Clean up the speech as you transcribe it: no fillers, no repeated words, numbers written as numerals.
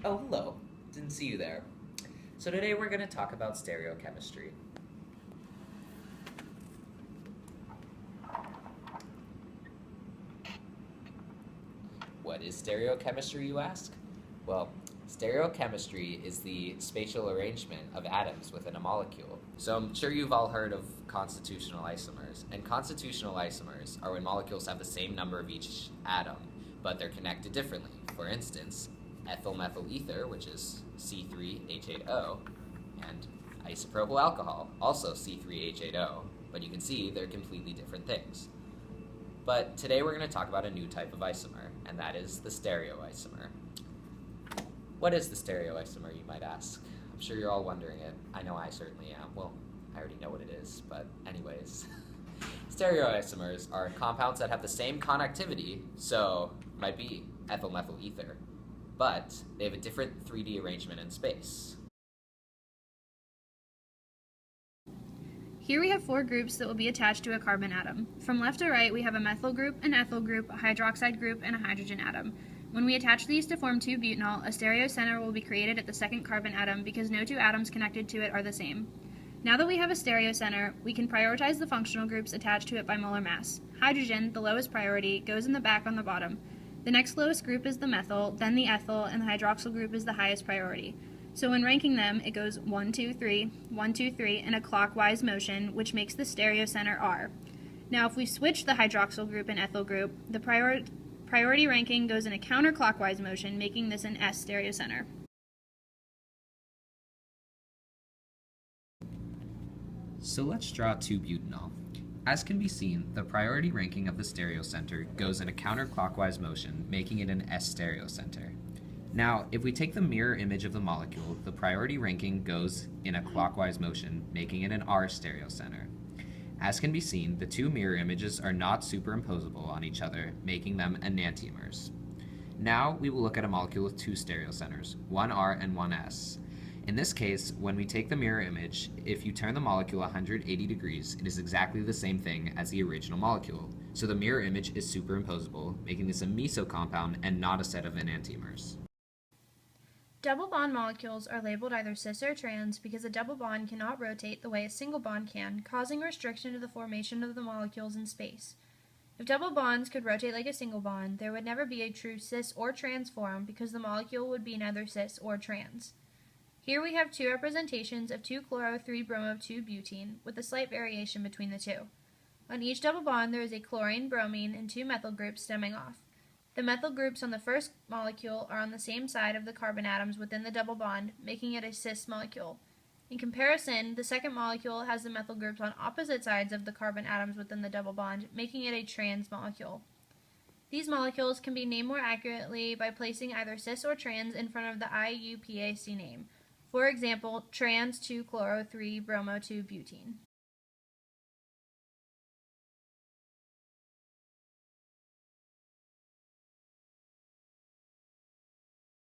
Oh, hello. Didn't see you there. So today we're going to talk about stereochemistry. What is stereochemistry, you ask? Well, stereochemistry is the spatial arrangement of atoms within a molecule. So I'm sure you've all heard of constitutional isomers, and constitutional isomers are when molecules have the same number of each atom, but they're connected differently. For instance, ethyl methyl ether, which is C3H8O, and isopropyl alcohol, also C3H8O, but you can see they're completely different things. But today we're going to talk about a new type of isomer, and that is the stereoisomer. What is the stereoisomer, you might ask? I'm sure you're all wondering it. I know I certainly am. Well, I already know what it is, but anyways. Stereoisomers are compounds that have the same connectivity, so might be ethyl methyl ether, but they have a different 3D arrangement in space. Here we have four groups that will be attached to a carbon atom. From left to right, we have a methyl group, an ethyl group, a hydroxide group, and a hydrogen atom. When we attach these to form 2-butanol, a stereocenter will be created at the second carbon atom because no two atoms connected to it are the same. Now that we have a stereocenter, we can prioritize the functional groups attached to it by molar mass. Hydrogen, the lowest priority, goes in the back on the bottom. The next lowest group is the methyl, then the ethyl, and the hydroxyl group is the highest priority. So when ranking them, it goes 1, 2, 3, 1, 2, 3 in a clockwise motion, which makes the stereocenter R. Now if we switch the hydroxyl group and ethyl group, the priority ranking goes in a counterclockwise motion, making this an S stereocenter. So let's draw 2-butanol. As can be seen, the priority ranking of the stereocenter goes in a counterclockwise motion, making it an S stereocenter. Now, if we take the mirror image of the molecule, the priority ranking goes in a clockwise motion, making it an R stereocenter. As can be seen, the two mirror images are not superimposable on each other, making them enantiomers. Now we will look at a molecule with two stereocenters, one R and one S. In this case, when we take the mirror image, if you turn the molecule 180 degrees, it is exactly the same thing as the original molecule. So the mirror image is superimposable, making this a meso compound and not a set of enantiomers. Double bond molecules are labeled either cis or trans because a double bond cannot rotate the way a single bond can, causing restriction to the formation of the molecules in space. If double bonds could rotate like a single bond, there would never be a true cis or trans form because the molecule would be neither cis or trans. Here we have two representations of 2-chloro-3-bromo-2-butene with a slight variation between the two. On each double bond there is a chlorine, bromine, and two methyl groups stemming off. The methyl groups on the first molecule are on the same side of the carbon atoms within the double bond, making it a cis molecule. In comparison, the second molecule has the methyl groups on opposite sides of the carbon atoms within the double bond, making it a trans molecule. These molecules can be named more accurately by placing either cis or trans in front of the IUPAC name. For example, trans 2-chloro-3-bromo-2-butene.